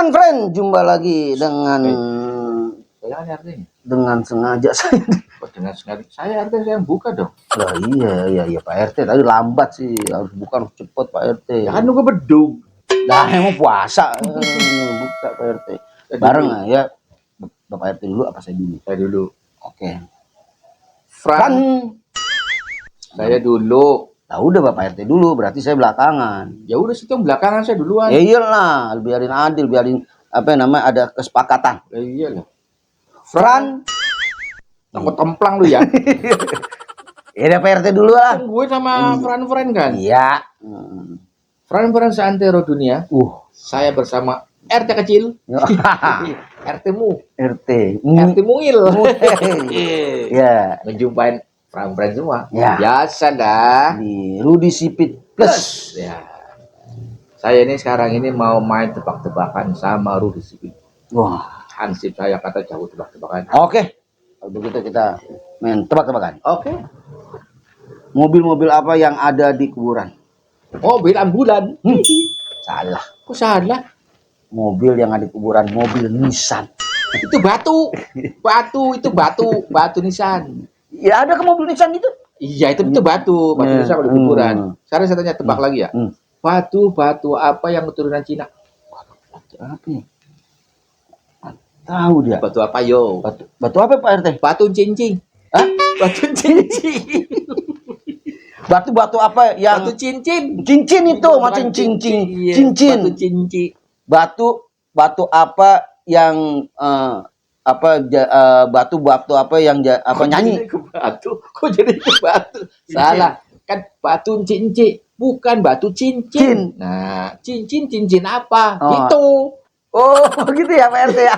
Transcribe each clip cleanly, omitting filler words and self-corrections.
Friend, jumpa lagi dengan dengan sengaja saya. Dengan sengaja saya RT saya buka dong. Lah iya Pak RT tadi lambat sih, harus buka cepet Pak RT. Ya kan nunggu bedung. Lah emang puasa buka Pak RT. Bareng lah ya. Bapak RT dulu apa saya dulu? Saya dulu. Oke. Fran. Saya dulu. Nah udah Bapak RT dulu, berarti saya belakangan. Ya udah situ belakangan saya duluan. Ya iyalah, biarin adil, biarin apa namanya ada kesepakatan. Ya iyalah. Fran, takut templang lu ya. Ya udah Pak RT dulu lah. Gue sama Fran kan. Iya. Fran seantero dunia. Saya bersama RT kecil. RT-mu. RT mungil. Ya. Ngejumpain Fran semua. Ya. Biasa dah. Di Rudy Sipit Plus. Ya. Saya ini sekarang ini mau main tebak-tebakan sama Rudy Sipit. Wah. Hansip saya kata jauh tebak-tebakan. Oke. Kalau begitu kita main tebak-tebakan. Oke. Mobil-mobil apa yang ada di kuburan? Mobil ambulan. Salah. Kok salah? Mobil yang ada di kuburan mobil Nissan. Itu batu. Itu batu Nissan. Ya ada ke mobil Nissan itu? Iya, itu batu Nissan kalau di kuburan. Sekarang saya tanya tebak lagi ya. Batu apa yang keturunan Cina? Batu apa nih? Tahu dia. Batu apa yo? Batu apa Pak RT? Batu cincin. Hah? Batu cincin. Batu apa yang Batu cincin. Cincin itu macam cincin. Iya, Cincin. Batu cincin. Batu apa yang batu apa yang nyanyi? Batu. Kok jadi ke batu? Salah. Kan batu cincin, bukan batu cincin. Nah, cincin apa? Gitu. Oh, gitu ya Pak RT ya.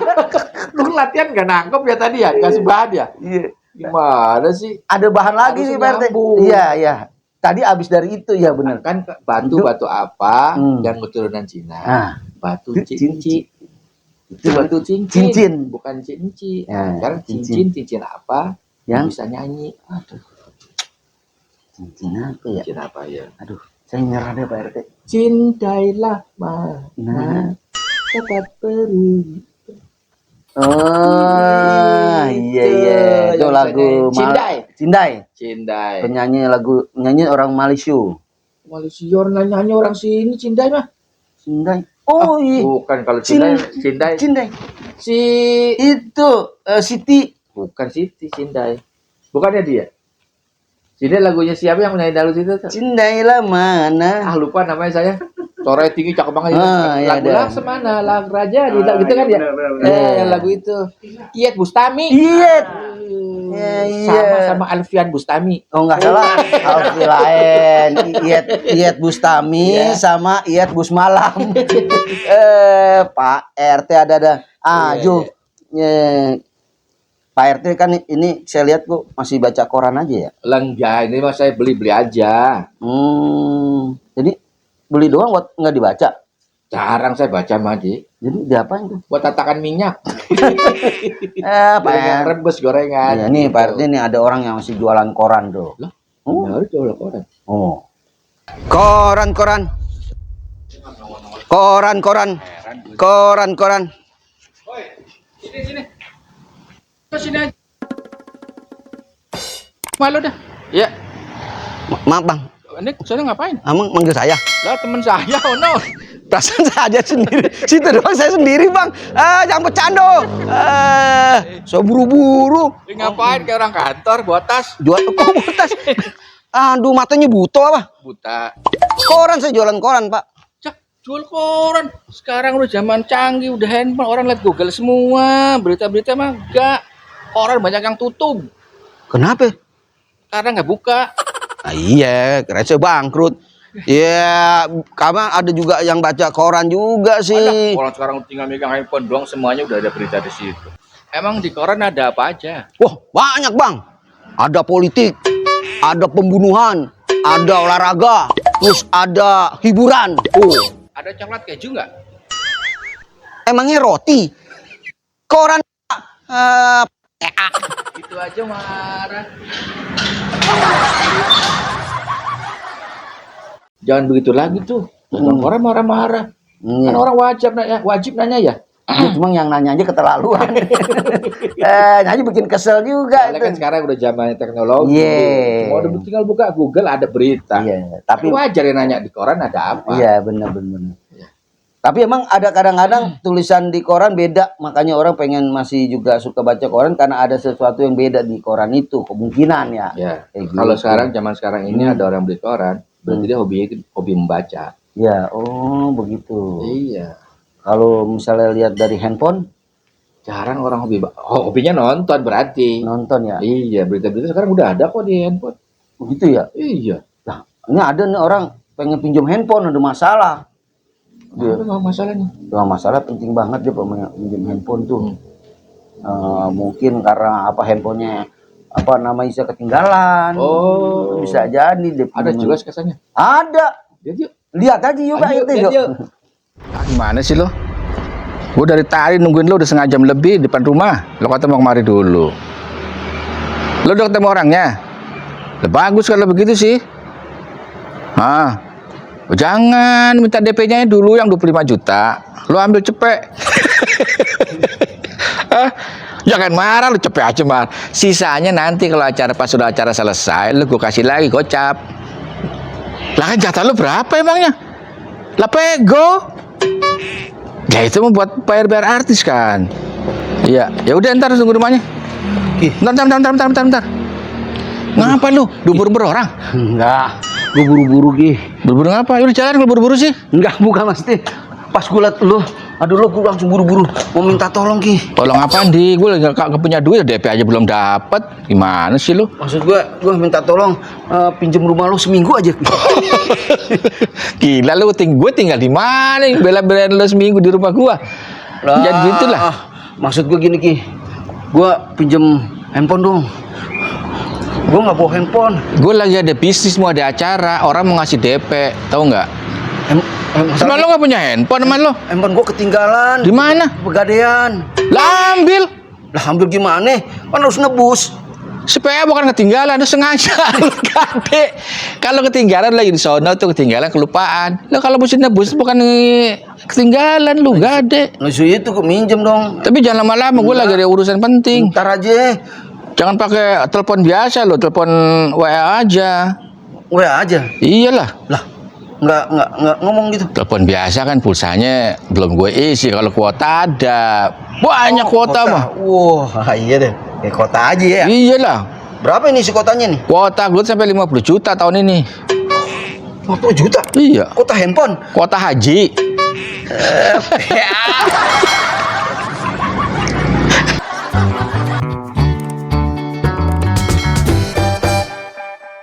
Lu latihan gak nangkep ya tadi ya? Kasih bahan ya? Iya. Gimana sih? Ada bahan lagi nih Pak RT. Iya. Tadi abis dari itu ya benar. Kan batu apa yang keturunan Cina? Batu cincin. Itu batu cincin. Bukan cincin. Sekarang cincin apa yang bisa nyanyi? Aduh. Cincin apa ya? Cincin apa ya? Aduh, saya nyerah deh Pak RT. Cintailah mana dapat pergi. Oh, iya. Itu lagu Cindai. Penyanyi orang Malaysia. Nyanyi orang sini Cindai mah. Cindai. Oh iya. Bukan kalau Cindai. Si itu Siti. Bukan Siti Cindai. Bukannya dia. Cindai lagunya siapa yang menyanyi dalu situ? Cindailah mana? Lupa namanya saya. Sore tinggi cakep banget. Lagu lah semana lagu raja di gitu kan ya. Yang lagu itu. Iyeth Bustami. Iyeth. Sama Alfian Bustami. Oh enggak salah. Alfi lain. Iyeth Bustami sama Iyeth Busmalam. Pak RT ada. Jo. Pak RT kan ini saya lihat kok masih baca koran aja ya. Enggak, ini mah saya beli aja. Jadi beli doang buat nggak dibaca? Jarang saya baca Madi. Jadi diapain tuh? Buat tatakan minyak. Pak rebus gorengan. Ya, nih Pak RT nih ada orang yang masih jualan koran tuh. Lah? Harus jualan koran. Oh. Koran. Woi, sini. Sini aja. Malu dah. Iya. Maaf Bang. Ini saya ngapain? Amang manggil saya? Lah teman saya, no. Perasaan saya aja sendiri. Situ doang saya sendiri Bang. Jangan bercanda. So buru-buru. Ngapain kayak orang kantor bawa tas? Jual tas. Aduh matanya buta apa? Buta. Koran saya jualan koran Pak. Cak, jual koran. Sekarang udah zaman canggih, udah handphone, orang lihat Google semua. Berita-berita mah enggak. Koran banyak yang tutup. Kenapa? Karena nggak buka. Iya, keren saya bangkrut. Ya, karena ada juga yang baca koran juga sih. Ada. Orang sekarang tinggal megang handphone doang, semuanya udah ada berita di situ. Emang di koran ada apa aja? Wah, banyak Bang. Ada politik, ada pembunuhan, ada olahraga, terus ada hiburan. Ada coklat keju nggak? Emangnya roti? Koran. Itu aja marah. jangan begitu lagi tuh. Orang marah-marah. Kan orang wajib nanya ya. Cuma yang nanya aja keterlaluan. Nanya bikin kesel juga. Soalnya kan sekarang udah zamannya teknologi. Semua udah tinggal buka Google ada berita. Tapi wajar yang nanya di koran ada apa. Iya, benar. Tapi emang ada kadang-kadang tulisan di koran beda, makanya orang pengen masih juga suka baca koran karena ada sesuatu yang beda di koran itu, kemungkinan ya. Kalau zaman sekarang ini ada orang beli koran, berarti dia hobi membaca. Ya, oh begitu. Iya. Kalau misalnya lihat dari handphone, jarang orang hobinya nonton berarti. Nonton ya. Iya, berita-berita sekarang udah ada kok di handphone. Begitu ya? Iya. Nah, ini ada nih orang pengen pinjam handphone, ada masalah. Nggak masalahnya. Nggak masalah, penting banget dia pinjam handphone tuh. Mungkin karena handphonenya bisa ketinggalan. Oh, bisa jadi. Ada juga kesannya. Ada. Lihat aja yuk Pak. Gimana sih lo? Gue dari tadi nungguin lo udah setengah jam lebih di depan rumah. Lo kata mau kemari dulu. Lo udah ketemu orangnya? Bagus kalau begitu sih. Jangan minta DP-nya dulu yang 25 juta. Lo ambil cepet. Jangan marah, lo cepet aja marah. Sisanya nanti kalau pas sudah acara selesai, lo gue kasih lagi gocap. Lah kan jatah lo berapa emangnya? Lah pego. Ya itu membuat bayar artis kan. Iya, ya udah ntar tunggu rumahnya. Bentar. Ngapa lu? Buru-buru orang? Enggak. Gue buru-buru Buru-buru ngapa? Udah jalan lu buru-buru sih? Enggak, bukan pasti. Pas gue liat lu, gue langsung buru-buru mau minta tolong Tolong apaan di? Gue lagi gak punya duit, DP aja belum dapet. Gimana sih lu? Maksud gue minta tolong pinjem rumah lu seminggu aja. Gila lu, gue tinggal di mana? Bela-belain lu seminggu di rumah gue. Jadi gitulah. Maksud gue gini gue pinjem handphone dong. Gue nggak bawa handphone. Gue lagi ada bisnis, mau ada acara, orang mau ngasih DP, tahu nggak? Emang lo nggak punya handphone, teman lo? Handphone gue ketinggalan. Di mana? Pegadaian. Lah ambil. Lah ambil gimana? Kan harus nebus. Supaya bukan ketinggalan, itu sengaja. Gade. Kalau ketinggalan lagi di sono tuh ketinggalan kelupaan. Lo kalau mesti nebus bukan ketinggalan lu, gade. Nah itu gue minjem dong. Tapi jangan lama-lama, gue lagi ada urusan penting. Ntar aja. Jangan pakai telepon biasa lo, telepon WA aja. WA aja? Iyalah. Lah, nggak ngomong gitu. Telepon biasa kan pulsanya belum gue isi. Kalau kuota ada, banyak kuota mah. Wah, iya deh. Kuota aja ya. Iyalah. Berapa ini si kuotanya nih? Kuota gue sampai 50 juta tahun ini. 50 juta? Iya. Kuota handphone? Kuota haji.